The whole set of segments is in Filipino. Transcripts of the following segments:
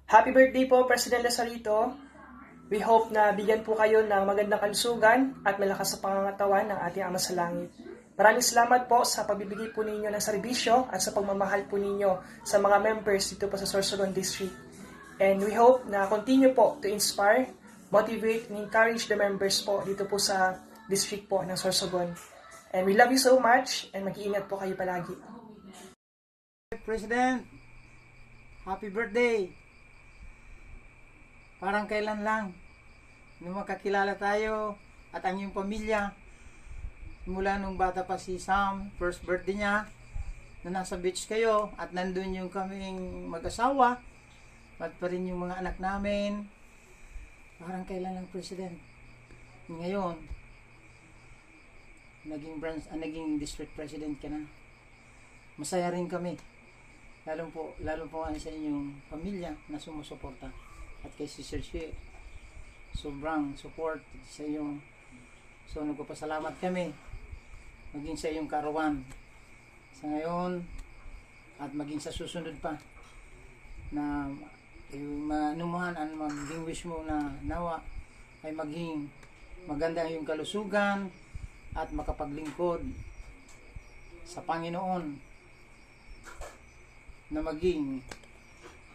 Happy birthday po, President Lazarito. We hope na bigyan po kayo ng magandang kalusugan at malakas sa pangangatawan ng ating Ama sa Langit. Maraming salamat po sa pagbibigay po ninyo ng serbisyo at sa pagmamahal po ninyo sa mga members dito po sa Sorsogon District. And we hope na continue po to inspire, motivate, and encourage the members po dito po sa district po ng Sorsogon. And we love you so much and mag-iingat po kayo palagi. President, happy birthday! Parang kailan lang nung makakilala tayo at ang iyong pamilya, mula nung bata pa si Sam, first birthday niya, na nasa beach kayo at nandun yung kaming mag-asawa at pa rin yung mga anak namin. Parang kailan lang, President. Ngayon, naging district president ka na. Masaya rin kami. Lalo po sa inyong pamilya na sumusuporta. At kay si Sir Shie, sobrang support sa iyong, so nagpapasalamat kami maging sa iyong karawan sa ngayon at maging sa susunod pa na manuman ang maging wish mo na nawa ay maging maganda yung kalusugan at makapaglingkod sa Panginoon na maging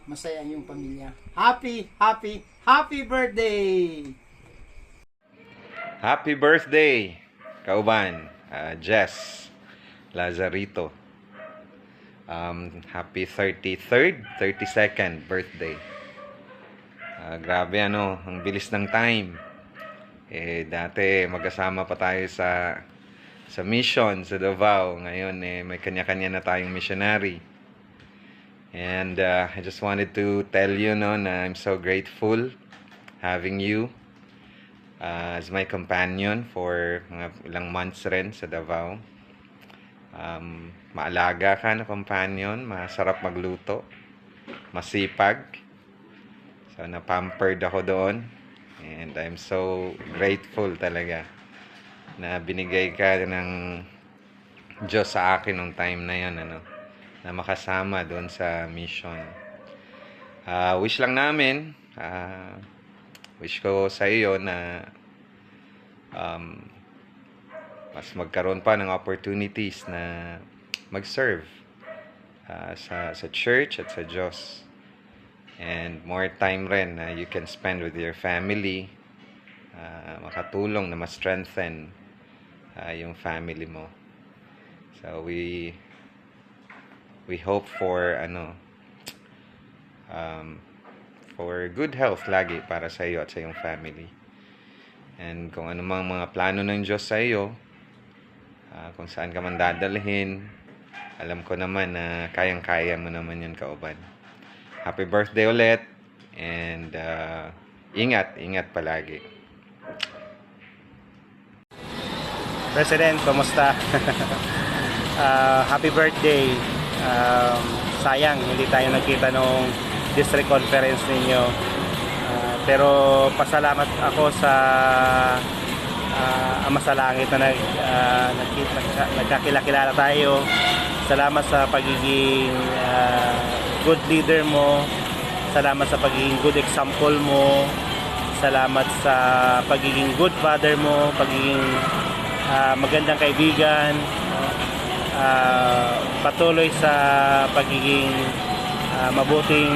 masaya yung pamilya. Happy birthday! Happy birthday, Kauban, Jess Lazarito. Happy 32nd birthday. Grabe ang bilis ng time. Dati magkasama pa tayo sa mission sa Davao. Ngayon may kanya-kanya na tayong missionary. And I just wanted to tell you na I'm so grateful having you as my companion for mga ilang months rin sa Davao. Maalaga ka na companion, masarap magluto, masipag. So na-pampered ako doon. And I'm so grateful talaga na binigay ka ng Diyos sa akin nung time na yun, na makasama doon sa mission. Wish lang namin, wish ko sa iyo na mas magkaroon pa ng opportunities na mag-serve sa church at sa Diyos. And more time rin na you can spend with your family, makatulong na ma-strengthen yung family mo. So we hope for for good health lagi para sa iyo at sa iyong family. And kung ano mang mga plano ng Diyos sa iyo, kung saan ka man dadalhin, alam ko naman na kayang-kaya mo naman yun, Kauban. Happy birthday ulit, and ingat palagi. President, kumusta? Happy birthday. Sayang, hindi tayo nagkita nung district conference ninyo. Pero pasalamat ako sa Ama sa Langit na nagkakilala tayo. Salamat sa pagiging good leader mo. Salamat sa pagiging good example mo. Salamat sa pagiging good father mo, pagiging magandang kaibigan. Patuloy sa pagiging mabuting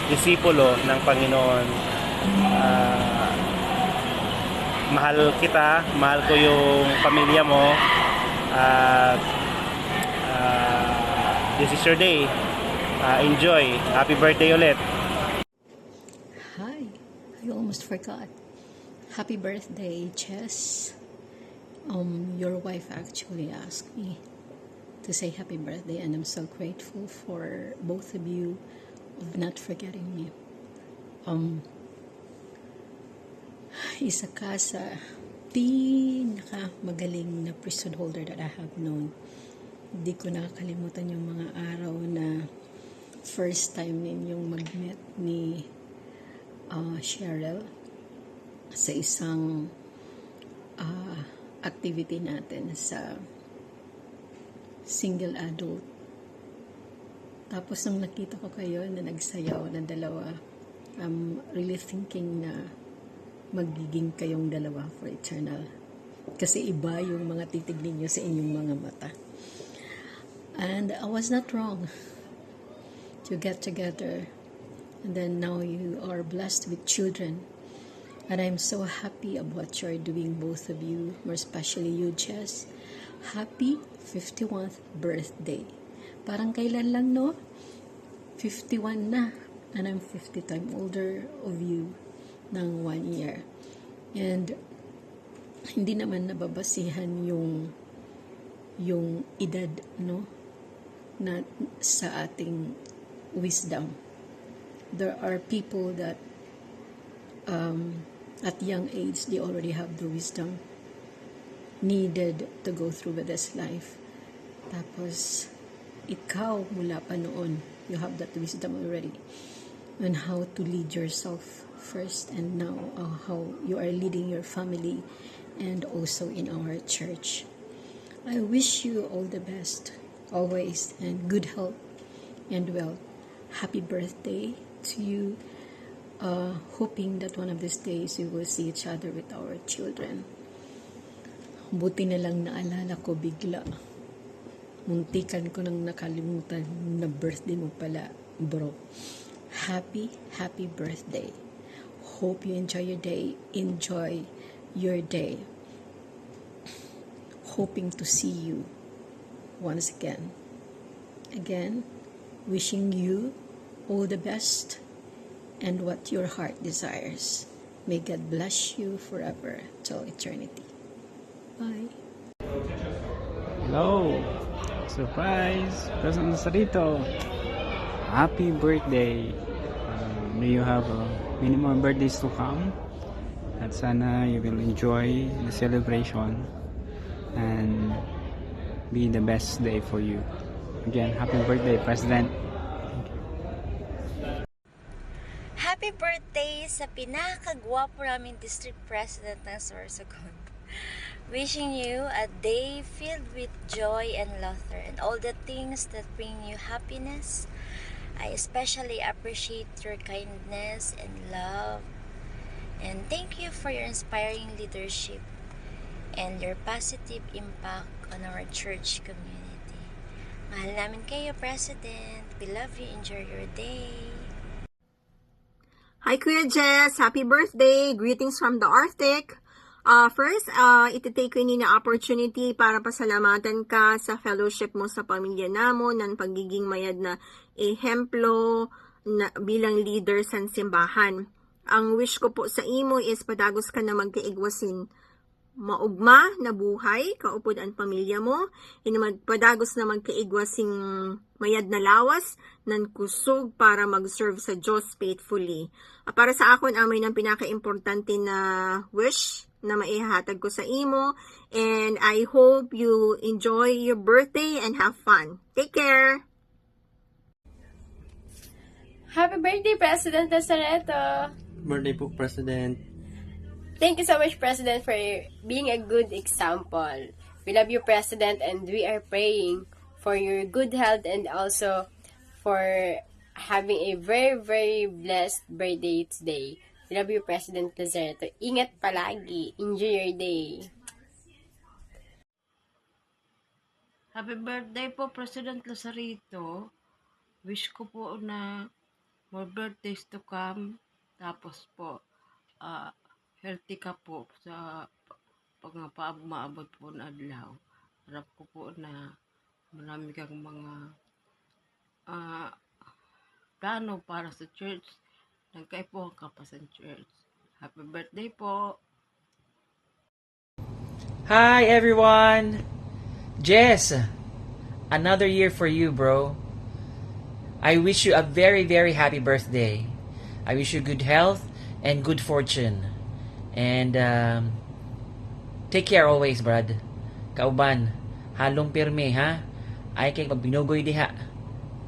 disipulo ng Panginoon. Mahal kita, mahal ko yung pamilya mo. This is your day. Enjoy. Happy birthday ulit. Hi, I almost forgot. Happy birthday, Jess. Your wife actually asked me to say happy birthday, and I'm so grateful for both of you of not forgetting me. Isa ka sa pinaka magaling na priesthood holder that I have known. Hindi ko nakakalimutan yung mga araw na first time ninyong mag-meet ni Cheryl sa isang activity natin sa single adult Tapos nung nakita ko kayo na nagsayaw na dalawa, I'm really thinking na magiging kayong dalawa for eternal. Kasi iba yung mga titig ninyo sa inyong mga mata. And I was not wrong to get together. And then now you are blessed with children. And I'm so happy of what you're doing, both of you, more especially you, Jess. Happy 51st birthday. Parang kailan lang, no? 51 na. And I'm 50 times older of you ng 1 year. And hindi naman nababasihan yung edad, no? Na sa ating wisdom. There are people that at young age, they already have the wisdom needed to go through with this life. Tapos, ikaw mula pa noon, you have that wisdom already on how to lead yourself first, and now how you are leading your family and also in our church. I wish you all the best always, and good health and wealth. Happy birthday to you. Hoping that one of these days we will see each other with our children. Buti na lang naalala ko bigla. Muntikan ko nang nakalimutan na birthday mo pala, bro. Happy birthday. Hope you enjoy your day. Enjoy your day. Hoping to see you once again. Again, wishing you all the best and what your heart desires. May God bless you forever till eternity. Bye. Hello! Surprise! Present na sa rito. Happy birthday! May you have many more birthdays to come. At sana you will enjoy the celebration and be the best day for you. Again, happy birthday, President! Happy birthday sa pinakagwapo naming District President ng Sorsogon. Wishing you a day filled with joy and laughter and all the things that bring you happiness. I especially appreciate your kindness and love. And thank you for your inspiring leadership and your positive impact on our church community. Mahal namin kayo, President. We love you. Enjoy your day. Hi Kuya Jess, happy birthday! Greetings from the Arctic. First, ititake ko ini na opportunity para pasalamatan ka sa fellowship mo sa pamilya namon ng pagiging mayad na ehemplo na bilang leader sa simbahan. Ang wish ko po sa imo is padagos ka na magkaigwasin maugma na buhay, kaupod ang pamilya mo, padagos na magkaigwasing mayad na lawas, nan kusog para mag-serve sa Diyos faithfully. Para sa akon, amay ng pinaka-importante na wish na maihahatag ko sa imo, and I hope you enjoy your birthday and have fun. Take care! Happy birthday, President Nazareto! Birthday po, President. Thank you so much, President, for being a good example. We love you, President, and we are praying for your good health and also for having a very, very blessed birthday today. We love you, President Lazareto. Ingat palagi. Enjoy your day. Happy birthday po, President Lazarito. Wish ko po na more birthdays to come. Tapos po, healthy ka po sa maabot po na adlaw. Harap ko po na marami kang mga plano para sa church. Nagkaipuhan ka pa sa church. Happy birthday po! Hi everyone! Jess! Another year for you, bro. I wish you a very, very happy birthday. I wish you good health and good fortune. And take care always, Brad. Kauban, halong pirmi, ha? Ay kay magbinugoy diha.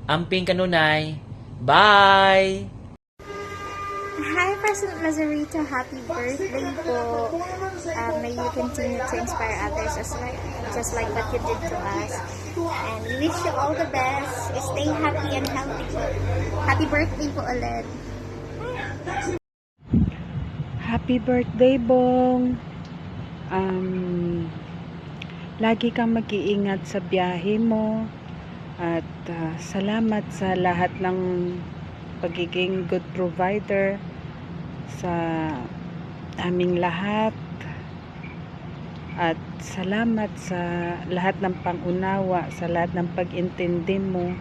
Amping kanunay. Bye! Hi, President Lazarito, happy birthday po. May you continue to inspire others just like what you did to us. And we wish you all the best. Stay happy and healthy po. Happy birthday po ulit. Happy birthday, Bong. Lagi kang mag-iingat sa biyahe mo. At salamat sa lahat ng pagiging good provider sa aming lahat. At salamat sa lahat ng pangunawa, sa lahat ng pag-intindi mo.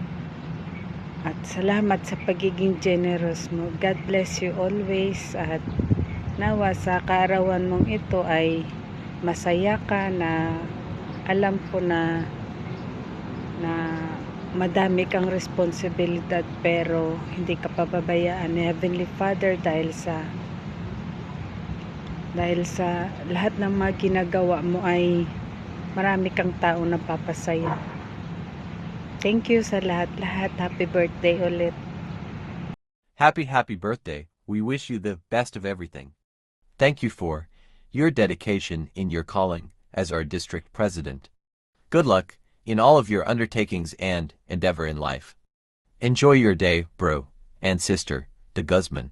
At salamat sa pagiging generous mo. God bless you always. At nawa sa kaarawan mong ito ay masaya ka na alam ko na madami kang responsibilidad pero hindi ka pababayaan ni Heavenly Father dahil sa lahat ng mga ginagawa mo ay marami kang tao na papasaya. Thank you sa lahat-lahat. Happy birthday ulit. Happy birthday. We wish you the best of everything. Thank you for your dedication in your calling as our district president. Good luck in all of your undertakings and endeavor in life. Enjoy your day, bro and sister, de Guzman.